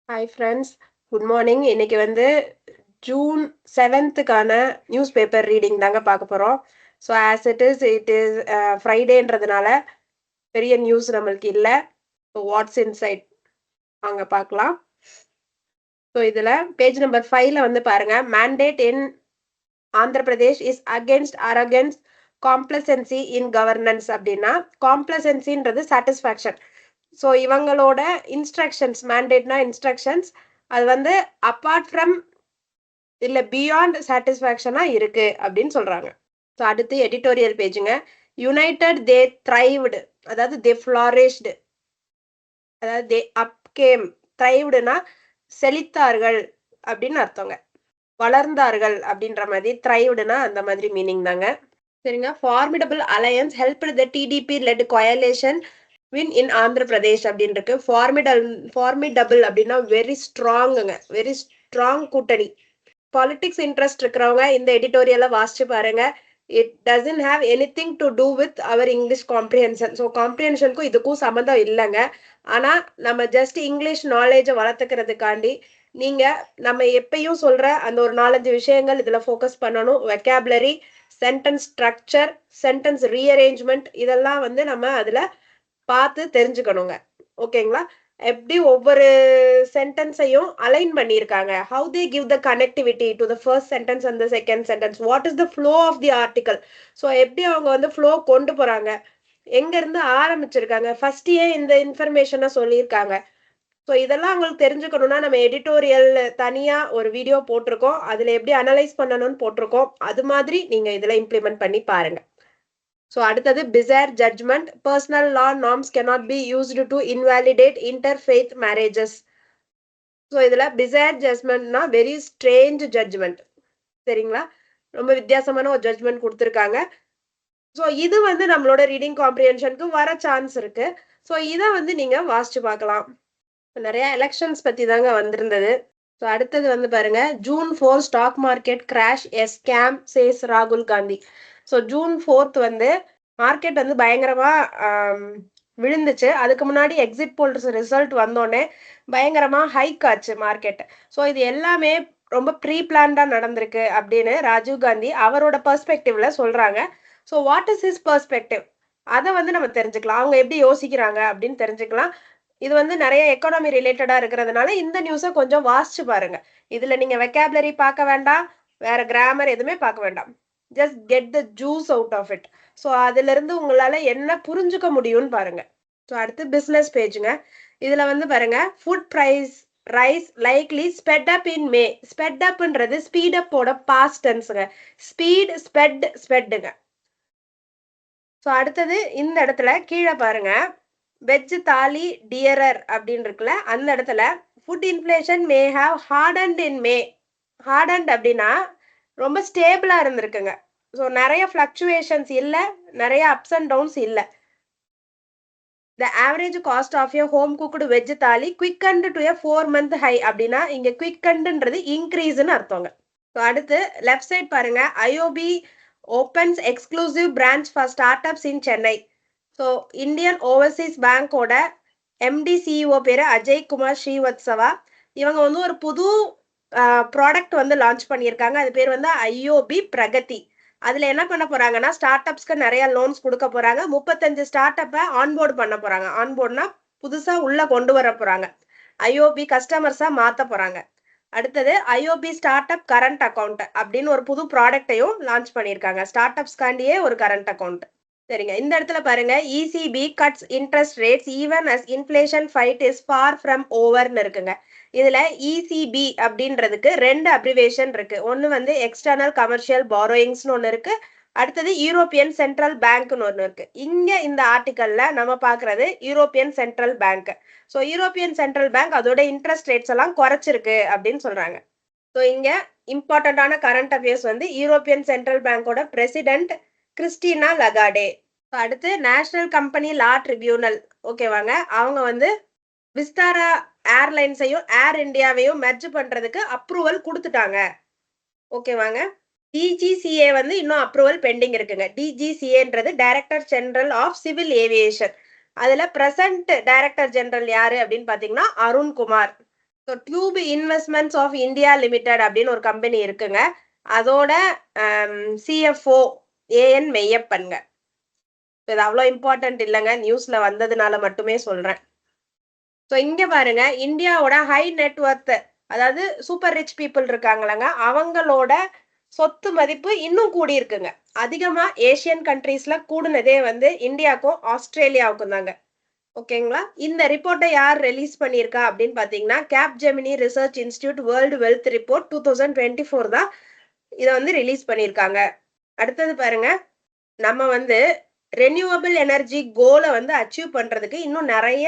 Hi friends, good morning. இன்னைக்கு வந்து June 7th news paper reading தாங்க பார்க்க போகிறோம். ஸோ ஆஸ் இட் இஸ் ஃப்ரைடேன்றதுனால பெரிய நியூஸ் நம்மளுக்கு இல்லை. ஸோ வாட்ஸ் இன்சைட் அங்கே பார்க்கலாம். ஸோ இதில் பேஜ் நம்பர் 5ல வந்து பாருங்க, mandate in Andhra Pradesh is against arrogance complacency in governance அப்படின்னா, காம்ப்ளசன்சின்றது சாட்டிஸ்ஃபேக்ஷன். ஸோ இவங்களோட இன்ஸ்ட்ரக்ஷன்ஸ், மேண்டேட்னா இன்ஸ்ட்ரக்ஷன்ஸ், அது வந்து அப்பார்ட் ஃப்ரம் இல்லை பியாண்ட் சாட்டிஸ்ஃபேக்ஷனா இருக்கு அப்படின்னு சொல்றாங்க. ஸோ அடுத்து எடிட்டோரியல் பேஜுங்க. யுனைடெட் தே த்ரைவ்டு, அதாவது தே ஃப்ளாரிஷ்டு, அதாவது தே அப்கேம். த்ரைவ்டுனா செழித்தார்கள் அப்படின்னு அர்த்தங்க. வளர்ந்தார்கள் அப்படின்ற மாதிரி, த்ரைவ்டுனா அந்த மாதிரி மீனிங் தாங்க. சரிங்க. Formidable alliance help the TDP led coalition win in Andhra Pradesh அப்படின்னு இருக்கு. ஃபார்மிடபிள் அப்படின்னா வெரி ஸ்ட்ராங்குங்க, வெரி ஸ்ட்ராங் கூட்டணி. பாலிடிக்ஸ் இன்ட்ரெஸ்ட் இருக்கிறவங்க இந்த எடிட்டோரியலை வாசிச்சு பாருங்க. It doesn't have anything to do with our English comprehension. So காம்ப்ரிஹென்ஷனுக்கும் இதுக்கும் சம்மந்தம் இல்லைங்க. ஆனால் நம்ம ஜஸ்ட் இங்கிலீஷ் நாலேஜை வளர்த்துக்கிறதுக்காண்டி நம்ம எப்பயும் சொல்ற அந்த ஒரு 4-5 விஷயங்கள் இதுல ஃபோக்கஸ் பண்ணணும். Vocabulary, sentence structure, sentence rearrangement, இதெல்லாம் வந்து நம்ம அதுல பார்த்து தெரிஞ்சுக்கணுங்க. ஓகேங்களா? எப்படி ஒவ்வொரு சென்டென்ஸையும் அலைன் பண்ணியிருக்காங்க. How they give the connectivity to the first sentence and the second sentence. What is the flow of the article. So எப்படி அவங்க வந்து ஃப்ளோ கொண்டு போறாங்க, எங்க இருந்து ஆரம்பிச்சிருக்காங்க, ஃபர்ஸ்ட் ஏன் இந்த இன்ஃபர்மேஷனை சொல்லியிருக்காங்க. ஸோ இதெல்லாம் உங்களுக்கு தெரிஞ்சுக்கணும்னா நம்ம எடிட்டோரியல் தனியா ஒரு வீடியோ போட்டிருக்கோம். அதுல எப்படி அனலைஸ் பண்ணணும்னு போட்டிருக்கோம். அது மாதிரி நீங்க இதுல இம்ப்ளிமெண்ட் பண்ணி பாருங்க. ஸோ அடுத்தது bizarre judgement. Personal law norms cannot be used to invalidate interfaith marriages. So இதுல பிசேர் ஜட்ஜ்மெண்ட்னா வெரி ஸ்ட்ரேஞ்ச் ஜட்ஜ்மெண்ட். சரிங்களா? ரொம்ப வித்தியாசமான ஒரு ஜட்ஜ்மெண்ட் கொடுத்துருக்காங்க. ஸோ இது வந்து நம்மளோட ரீடிங் காம்ப்ரிஹென்ஷனுக்கு வர சான்ஸ் இருக்கு. ஸோ இதை வந்து நீங்க வாசிச்சு பார்க்கலாம். நிறைய எலெக்ஷன்ஸ் பத்தி தாங்க வந்திருந்தது. ஸோ அடுத்தது வந்து பாருங்க, June 4 stock market crash a scam says ராகுல் காந்தி. ஸோ ஜூன் 4 வந்து மார்க்கெட் வந்து பயங்கரமா விழுந்துச்சு. அதுக்கு முன்னாடி எக்ஸிட் போல்ஸ் ரிசல்ட் வந்தோடனே பயங்கரமா ஹைக் ஆச்சு மார்க்கெட். ஸோ இது எல்லாமே ரொம்ப ப்ரீ பிளான்டா நடந்திருக்கு அப்படின்னு ராஜீவ் காந்தி அவரோட பெர்ஸ்பெக்டிவ்ல சொல்றாங்க. So what is his perspective, அதை வந்து நம்ம தெரிஞ்சுக்கலாம். அவங்க எப்படி யோசிக்கிறாங்க அப்படின்னு தெரிஞ்சுக்கலாம். இது வந்து நிறைய எக்கானமி ரிலேட்டடா இருக்கிறதுனால இந்த நியூஸை கொஞ்சம் வாசிச்சு பாருங்க. இதுல நீங்க வெக்காபுலரி பார்க்க வேண்டாம், வேற கிராமர் எதுவுமே பார்க்க வேண்டாம். Just get the juice out of it. So அதுல இருந்து உங்களால என்ன புரிஞ்சுக்க முடியும்னு பாருங்க. ஸோ அடுத்து பிசினஸ் பேஜுங்க. இதுல வந்து பாருங்க, ஃபுட் பிரைஸ் ரைஸ் லைக்லி ஸ்பெட் அப் இன் மே. ஸ்பெட் அப்ன்றது ஸ்பீட் அப்போட பாஸ்ட் டென்ஸுங்க. ஸ்பீட் ஸ்பெட்டுங்க. ஸோ அடுத்தது இந்த இடத்துல கீழே பாருங்க, வெஜ் தாலி டியரர் அப்படின்னு இருக்குல்ல, அந்த இடத்துல food inflation may have hardened in May. Hardened அப்படின்னா ரொம்ப ஸ்டேபிளா இருந்திருக்குங்க. ஸோ நிறைய ஃப்ளக்சுவேஷன்ஸ் இல்லை, நிறைய அப்ஸ் அண்ட் டவுன்ஸ் இல்லை. The average cost of a home cooked veg thali quickened to a 4-month high அப்படின்னா இங்க குவிக்கண்ட்ன்றது இன்க்ரீஸ்ன்னு அர்த்தங்க. ஸோ அடுத்து லெஃப்ட் சைட் பாருங்க, IOB opens exclusive branch for start ups in Chennai. So Indian Overseas பேங்கோட எம்டி சிஇஓ பேரு அஜய் குமார் ஸ்ரீவத்சவா. இவங்க வந்து ஒரு புது ப்ராடக்ட் வந்து லான்ச் பண்ணியிருக்காங்க. அது பேர் வந்து ஐஓபி பிரகதி. அதுல என்ன பண்ண போறாங்கன்னா, ஸ்டார்ட் அப்ஸ்க்கு நிறைய லோன்ஸ் கொடுக்க போறாங்க. 35 ஸ்டார்ட் அப்பை ஆன்போர்டு பண்ண போறாங்க. ஆன்போர்ட்னா புதுசா உள்ள கொண்டு வர போறாங்க. ஐஓபி கஸ்டமர்ஸா மாத்த போறாங்க. அடுத்தது IOB start up current account அப்படின்னு ஒரு புது ப்ராடக்டையும் லான்ச் பண்ணியிருக்காங்க. ஸ்டார்ட் அப்ஸ்காண்டியே ஒரு கரண்ட் அக்கௌண்ட். சரிங்க. இந்த இடத்துல பாருங்க, ECB cuts interest rates even as inflation fight is far from ஓவர்னு இருக்குங்க. இதுல இசிபி அப்படின்றதுக்கு 2 அப்ரிவேஷன் இருக்கு. ஒன்னு வந்து எக்ஸ்டர்னல் கமர்ஷியல் பாரோயிங்ஸ்னு ஒன்னு இருக்கு. அடுத்தது யூரோப்பியன் சென்ட்ரல் பேங்க்னு ஒன்னு இருக்கு. இங்க இந்த ஆர்டிக்கல்ல நம்ம பாக்குறது European central bank. So European central bank அதோட இன்ட்ரெஸ்ட் ரேட்ஸ் எல்லாம் குறைச்சிருக்கு அப்படின்னு சொல்றாங்க. ஸோ இங்க இம்பார்ட்டன்டான கரண்ட் அஃபேர்ஸ் வந்து யூரோப்பியன் சென்ட்ரல் பேங்கோட பிரசிடென்ட் கிறிஸ்டினா லகார்டே. அடுத்து நேஷனல் கம்பெனி லா ட்ரிபியூனல், ஓகேவாங்க, அவங்க வந்து விஸ்தாரா ஏர்லைன்ஸையும் ஏர் இந்தியாவையும் மெர்ஜ் பண்றதுக்கு அப்ரூவல் கொடுத்துட்டாங்க. ஓகேவாங்க. டிஜிசிஏ வந்து இன்னும் அப்ரூவல் பெண்டிங் இருக்குங்க. டிஜிசிஏன்றது director general of civil aviation. அதுல பிரசன்ட் டைரக்டர் ஜெனரல் யாரு அப்படின்னு பாத்தீங்கன்னா Arunkumar. So Tube Investments of India Limited அப்படின்னு ஒரு கம்பெனி இருக்குங்க. அதோட சிஎஃப்ஓ ஏஎன் மெய்யப்பன்ங்க. இது அவ்வளோ இம்பார்ட்டன்ட் இல்லைங்க, நியூஸ்ல வந்ததுனால மட்டுமே சொல்றேன். ஸோ இங்க பாருங்க, இந்தியாவோட ஹை நெட்வொர்த், அதாவது சூப்பர் ரிச் பீப்புள் இருக்காங்களங்க, அவங்களோட சொத்து மதிப்பு இன்னும் கூடி இருக்குங்க. அதிகமா ஏசியன் கண்ட்ரீஸ்ல கூடுனதே வந்து இந்தியாவுக்கும் ஆஸ்திரேலியாவுக்கும் தாங்க. ஓகேங்களா? இந்த ரிப்போர்ட்டை யார் ரிலீஸ் பண்ணியிருக்கா அப்படின்னு பாத்தீங்கன்னா, Capgemini research institute world wealth report 2024 தான் இதை வந்து ரிலீஸ் பண்ணியிருக்காங்க. அடுத்தது பாருங்க, நம்ம வந்து ரெனியூவபிள் எனர்ஜி கோலை வந்து அச்சீவ் பண்றதுக்கு இன்னும் நிறைய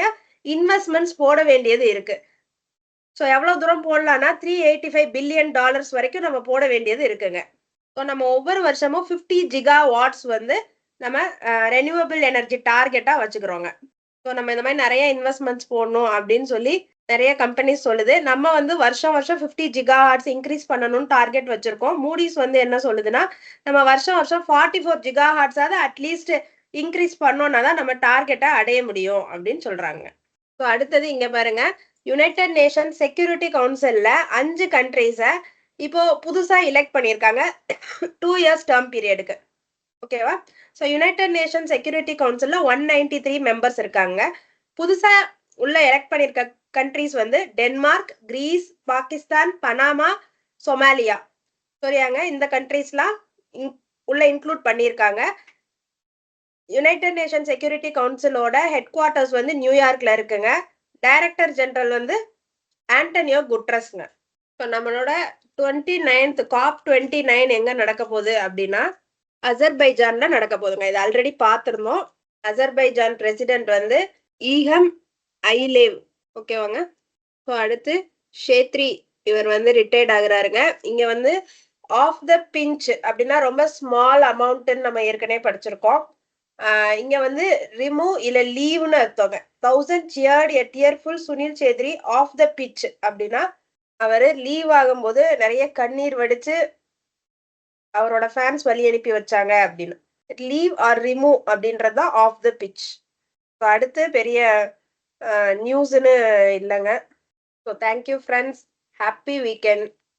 இன்வெஸ்ட்மெண்ட்ஸ் போட வேண்டியது இருக்கு. ஸோ எவ்வளவு தூரம் போடலாம்னா $385 பில்லியன் வரைக்கும் நம்ம போட வேண்டியது இருக்குங்க. ஸோ நம்ம ஒவ்வொரு வருஷமும் 50 ஜிகா வாட்ஸ் வந்து நம்ம ரெனியூவபிள் எனர்ஜி டார்கெட்டா வச்சுக்கிறோங்க. ஸோ நம்ம இந்த மாதிரி நிறைய இன்வெஸ்ட்மெண்ட்ஸ் போடணும் அப்படின்னு சொல்லி நிறைய கம்பெனிஸ் சொல்லுது. நம்ம வந்து வருஷம் 50 ஜிகா ஹார்ட்ஸ் இன்க்ரீஸ் பண்ணணும்னு டார்கெட் வச்சிருக்கோம். மூடிஸ் வந்து என்ன சொல்லுதுன்னா, நம்ம வருஷம் 44 ஜிகா ஹார்ட்ஸாவது அட்லீஸ்ட் இன்க்ரீஸ் பண்ணோம்னா தான் நம்ம டார்கெட்டை அடைய முடியும் அப்படின்னு சொல்றாங்க. ஸோ அடுத்தது இங்க பாருங்க, யுனைடெட் நேஷன் செக்யூரிட்டி கவுன்சில்ல 5 கண்ட்ரீஸை இப்போ புதுசா எலெக்ட் பண்ணியிருக்காங்க 2 இயர்ஸ் டேர்ம் பீரியடுக்கு. ஓகேவா? ஸோ யுனைடெட் நேஷன் செக்யூரிட்டி கவுன்சில்ல 193 மெம்பர்ஸ் இருக்காங்க. புதுசா உள்ள எலெக்ட் பண்ணியிருக்க கண்ட்ரீஸ் வந்து Denmark, Greece, Pakistan, Panama, Somalia. சரியாங்க? இந்த கண்ட்ரீஸ்லாம் உள்ள இன்க்ளூட் பண்ணியிருக்காங்க. யுனைடெட் நேஷன் செக்யூரிட்டி கவுன்சிலோட ஹெட் குவார்ட்டர்ஸ் வந்து நியூயார்க்ல இருக்குங்க. டைரக்டர் ஜெனரல் வந்து ஆண்டனியோ குட்ரஸ்ங்க. ஸோ நம்மளோட 29th COP29 எங்க நடக்க போகுது அப்படின்னா அசர்பைஜான்ல நடக்க போகுதுங்க. இது ஆல்ரெடி பார்த்திருந்தோம். அசர்பைஜான் பிரசிடென்ட் வந்து ஈஹம் ஐலேவ். ஓகேவாங்க? ஸோ அடுத்து ஷேத்ரி, இவர் வந்து ரிட்டையர்ட் ஆகுறாருங்க. இங்க வந்து ஆஃப் த பிஞ்ச் அப்படின்னா ரொம்ப ஸ்மால் அமௌண்ட்னு நம்ம ஏற்கனவே படிச்சிருக்கோம். இங்க வந்து ரிமூவ் இல்ல லீவ்னு அர்த்தங்க. 1000 cheered a tearful Sunil Chhetri off the pitch அப்படின்னா அவரு லீவ் ஆகும்போது நிறைய கண்ணீர் வடிச்சு அவரோட ஃபேன்ஸ் வழி அனுப்பி வச்சாங்க அப்படின்னு. லீவ் ஆர் ரிமூவ் அப்படின்றது தான் ஆஃப் த பிச். ஸோ அடுத்து பெரிய நியூஸ்ன்னு இல்லைங்க. So thank you friends. Happy weekend.